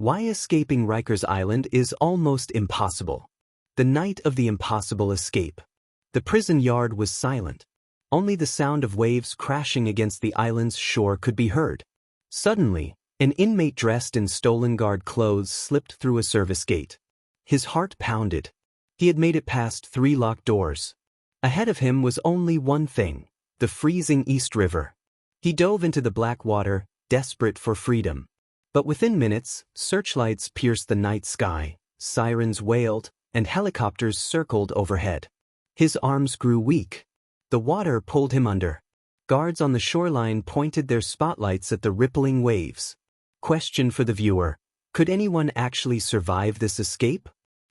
Why escaping Rikers Island is almost impossible. The night of the impossible escape. The prison yard was silent. Only the sound of waves crashing against the island's shore could be heard. Suddenly, an inmate dressed in stolen guard clothes slipped through a service gate. His heart pounded. He had made it past 3 locked doors. Ahead of him was only one thing: the freezing East River. He dove into the black water, desperate for freedom. But within minutes, searchlights pierced the night sky, sirens wailed, and helicopters circled overhead. His arms grew weak. The water pulled him under. Guards on the shoreline pointed their spotlights at the rippling waves. Question for the viewer: could anyone actually survive this escape?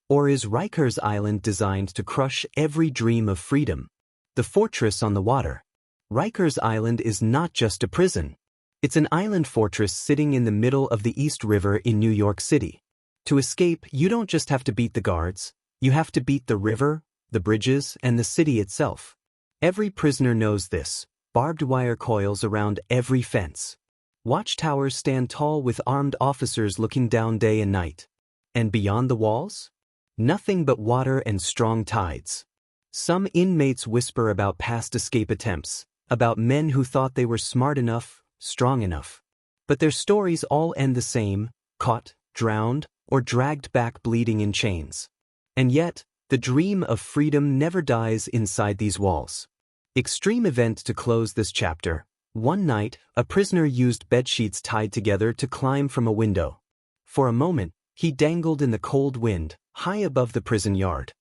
Or is Rikers Island designed to crush every dream of freedom? The fortress on the water. Rikers Island is not just a prison. It's an island fortress sitting in the middle of the East River in New York City. To escape, you don't just have to beat the guards, you have to beat the river, the bridges, and the city itself. Every prisoner knows this. Barbed wire coils around every fence. Watchtowers stand tall with armed officers looking down day and night. And beyond the walls? Nothing but water and strong tides. Some inmates whisper about past escape attempts, about men who thought they were smart enough, strong enough. But their stories all end the same: caught, drowned, or dragged back bleeding in chains. And yet, the dream of freedom never dies inside these walls. Extreme event to close this chapter. One night, a prisoner used bedsheets tied together to climb from a window. For a moment, he dangled in the cold wind, high above the prison yard.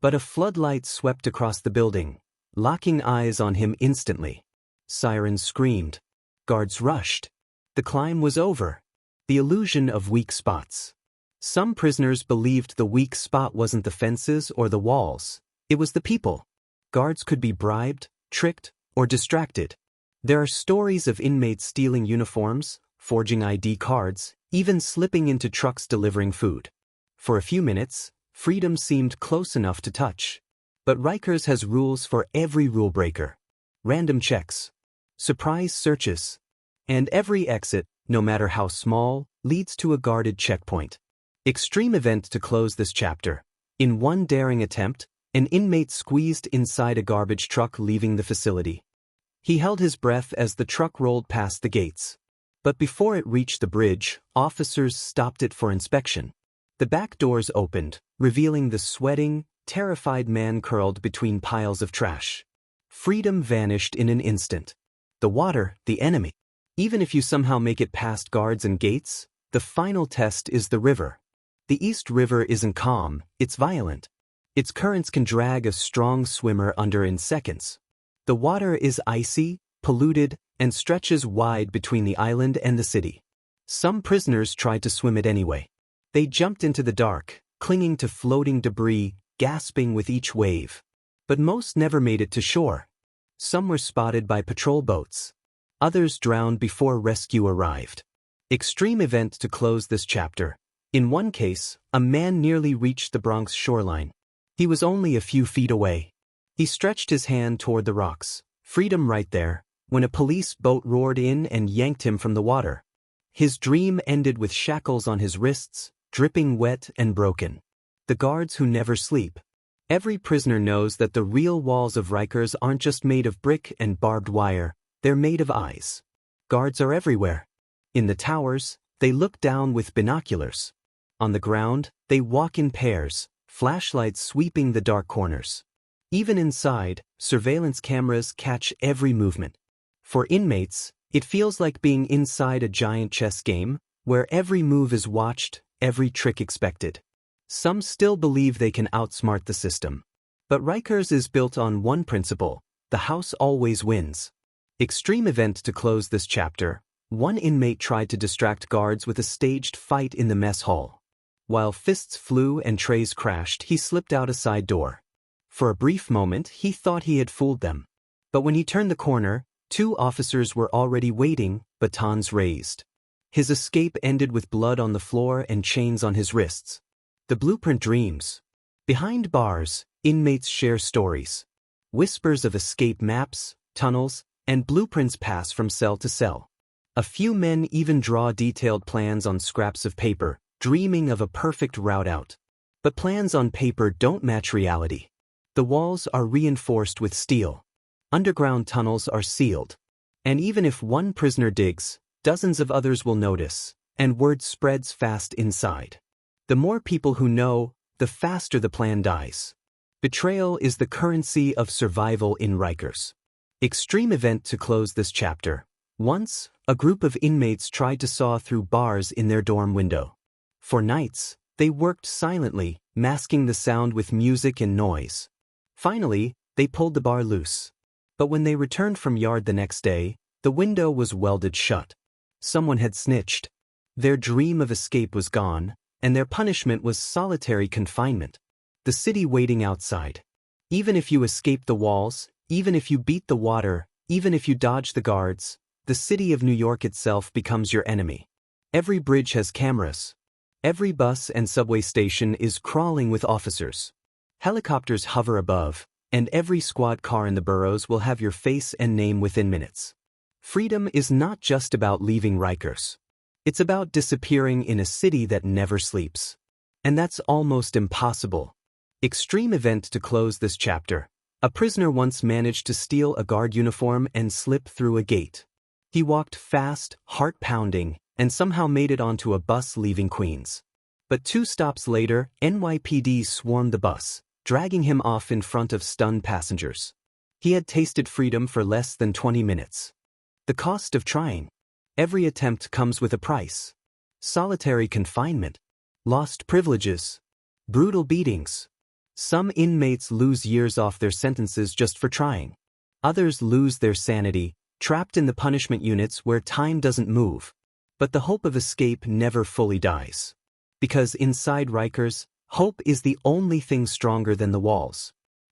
But a floodlight swept across the building, locking eyes on him instantly. Sirens screamed. Guards rushed. The climb was over. The illusion of weak spots. Some prisoners believed the weak spot wasn't the fences or the walls, it was the people. Guards could be bribed, tricked, or distracted. There are stories of inmates stealing uniforms, forging ID cards, even slipping into trucks delivering food. For a few minutes, freedom seemed close enough to touch. But Rikers has rules for every rule breaker. Random checks. Surprise searches. And every exit, no matter how small, leads to a guarded checkpoint. Extreme event to close this chapter. In one daring attempt, an inmate squeezed inside a garbage truck leaving the facility. He held his breath as the truck rolled past the gates. But before it reached the bridge, officers stopped it for inspection. The back doors opened, revealing the sweating, terrified man curled between piles of trash. Freedom vanished in an instant. The water, the enemy. Even if you somehow make it past guards and gates, the final test is the river. The East River isn't calm, it's violent. Its currents can drag a strong swimmer under in seconds. The water is icy, polluted, and stretches wide between the island and the city. Some prisoners tried to swim it anyway. They jumped into the dark, clinging to floating debris, gasping with each wave. But most never made it to shore. Some were spotted by patrol boats. Others drowned before rescue arrived. Extreme event to close this chapter. In one case, a man nearly reached the Bronx shoreline. He was only a few feet away. He stretched his hand toward the rocks, freedom right there, when a police boat roared in and yanked him from the water. His dream ended with shackles on his wrists, dripping wet and broken. The guards who never sleep. Every prisoner knows that the real walls of Rikers aren't just made of brick and barbed wire, they're made of eyes. Guards are everywhere. In the towers, they look down with binoculars. On the ground, they walk in pairs, flashlights sweeping the dark corners. Even inside, surveillance cameras catch every movement. For inmates, it feels like being inside a giant chess game, where every move is watched, every trick expected. Some still believe they can outsmart the system. But Rikers is built on one principle: the house always wins. Extreme event to close this chapter. One inmate tried to distract guards with a staged fight in the mess hall. While fists flew and trays crashed, he slipped out a side door. For a brief moment, he thought he had fooled them. But when he turned the corner, 2 officers were already waiting, batons raised. His escape ended with blood on the floor and chains on his wrists. The blueprint dreams. Behind bars, inmates share stories. Whispers of escape maps, tunnels, and blueprints pass from cell to cell. A few men even draw detailed plans on scraps of paper, dreaming of a perfect route out. But plans on paper don't match reality. The walls are reinforced with steel. Underground tunnels are sealed. And even if one prisoner digs, dozens of others will notice, and word spreads fast inside. The more people who know, the faster the plan dies. Betrayal is the currency of survival in Rikers. Extreme event to close this chapter. Once, a group of inmates tried to saw through bars in their dorm window. For nights, they worked silently, masking the sound with music and noise. Finally, they pulled the bar loose. But when they returned from yard the next day, the window was welded shut. Someone had snitched. Their dream of escape was gone, and their punishment was solitary confinement. The city waiting outside. Even if you escape the walls, even if you beat the water, even if you dodge the guards, the city of New York itself becomes your enemy. Every bridge has cameras. Every bus and subway station is crawling with officers. Helicopters hover above, and every squad car in the boroughs will have your face and name within minutes. Freedom is not just about leaving Rikers. It's about disappearing in a city that never sleeps. And that's almost impossible. Extreme event to close this chapter. A prisoner once managed to steal a guard uniform and slip through a gate. He walked fast, heart pounding, and somehow made it onto a bus leaving Queens. But 2 stops later, NYPD swarmed the bus, dragging him off in front of stunned passengers. He had tasted freedom for less than 20 minutes. The cost of trying. Every attempt comes with a price. Solitary confinement. Lost privileges. Brutal beatings. Some inmates lose years off their sentences just for trying. Others lose their sanity, trapped in the punishment units where time doesn't move. But the hope of escape never fully dies. Because inside Rikers, hope is the only thing stronger than the walls.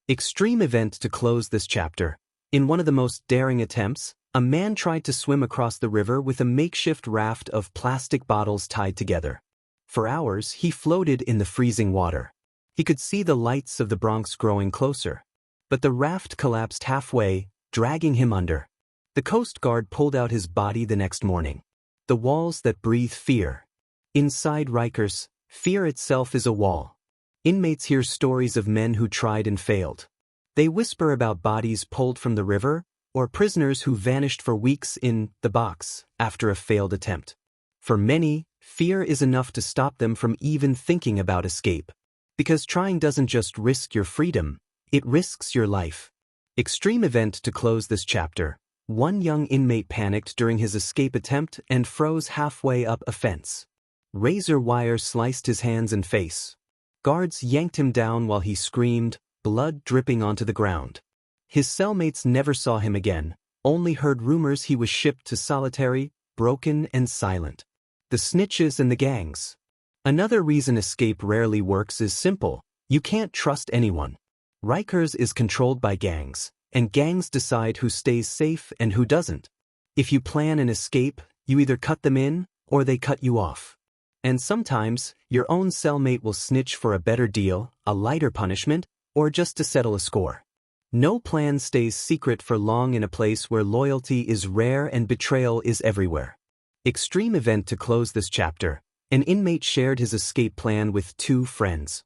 Extreme event to close this chapter. In one of the most daring attempts, a man tried to swim across the river with a makeshift raft of plastic bottles tied together. For hours, he floated in the freezing water. He could see the lights of the Bronx growing closer. But the raft collapsed halfway, dragging him under. The Coast Guard pulled out his body the next morning. The walls that breathe fear. Inside Rikers, fear itself is a wall. Inmates hear stories of men who tried and failed. They whisper about bodies pulled from the river, or prisoners who vanished for weeks in the box after a failed attempt. For many, fear is enough to stop them from even thinking about escape. Because trying doesn't just risk your freedom, it risks your life. Extreme event to close this chapter. One young inmate panicked during his escape attempt and froze halfway up a fence. Razor wire sliced his hands and face. Guards yanked him down while he screamed, blood dripping onto the ground. His cellmates never saw him again, only heard rumors he was shipped to solitary, broken and silent. The snitches and the gangs. Another reason escape rarely works is simple: you can't trust anyone. Rikers is controlled by gangs, and gangs decide who stays safe and who doesn't. If you plan an escape, you either cut them in, or they cut you off. And sometimes, your own cellmate will snitch for a better deal, a lighter punishment, or just to settle a score. No plan stays secret for long in a place where loyalty is rare and betrayal is everywhere. Extreme event to close this chapter. An inmate shared his escape plan with 2 friends.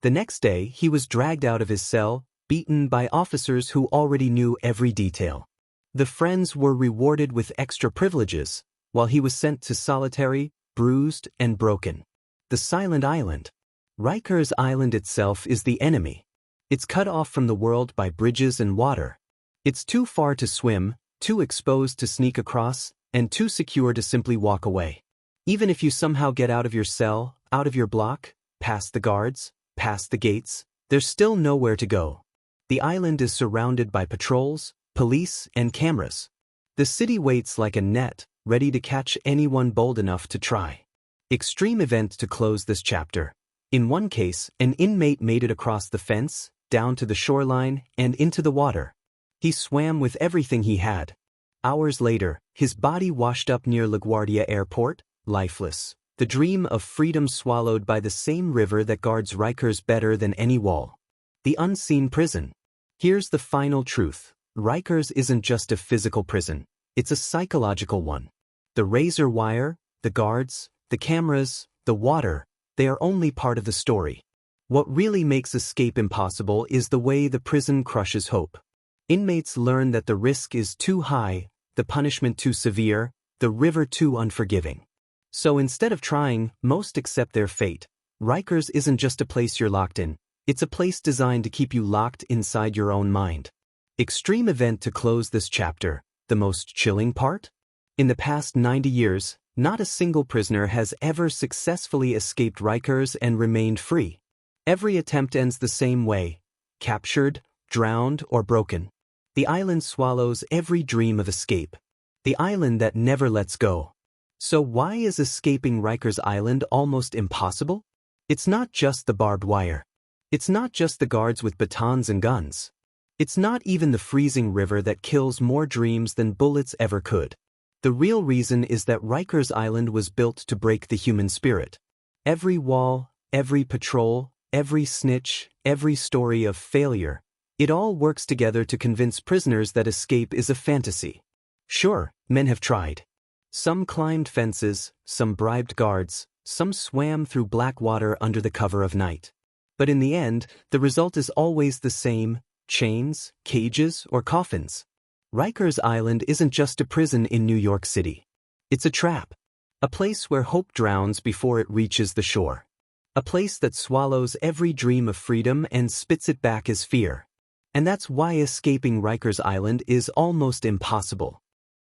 The next day, he was dragged out of his cell, beaten by officers who already knew every detail. The friends were rewarded with extra privileges, while he was sent to solitary, bruised, and broken. The Silent Island. Rikers Island itself is the enemy. It's cut off from the world by bridges and water. It's too far to swim, too exposed to sneak across, and too secure to simply walk away. Even if you somehow get out of your cell, out of your block, past the guards, past the gates, there's still nowhere to go. The island is surrounded by patrols, police, and cameras. The city waits like a net, ready to catch anyone bold enough to try. Extreme event to close this chapter. In one case, an inmate made it across the fence, down to the shoreline, and into the water. He swam with everything he had. Hours later, his body washed up near LaGuardia Airport, lifeless. The dream of freedom swallowed by the same river that guards Rikers better than any wall. The unseen prison. Here's the final truth. Rikers isn't just a physical prison. It's a psychological one. The razor wire, the guards, the cameras, the water, they are only part of the story. What really makes escape impossible is the way the prison crushes hope. Inmates learn that the risk is too high, the punishment too severe, the river too unforgiving. So instead of trying, most accept their fate. Rikers isn't just a place you're locked in, it's a place designed to keep you locked inside your own mind. Extreme event to close this chapter, the most chilling part? In the past 90 years, not a single prisoner has ever successfully escaped Rikers and remained free. Every attempt ends the same way: captured, drowned, or broken. The island swallows every dream of escape. The island that never lets go. So why is escaping Rikers Island almost impossible? It's not just the barbed wire. It's not just the guards with batons and guns. It's not even the freezing river that kills more dreams than bullets ever could. The real reason is that Rikers Island was built to break the human spirit. Every wall, every patrol, every snitch, every story of failure, it all works together to convince prisoners that escape is a fantasy. Sure, men have tried. Some climbed fences, some bribed guards, some swam through black water under the cover of night. But in the end, the result is always the same: chains, cages, or coffins. Rikers Island isn't just a prison in New York City. It's a trap. A place where hope drowns before it reaches the shore. A place that swallows every dream of freedom and spits it back as fear. And that's why escaping Rikers Island is almost impossible.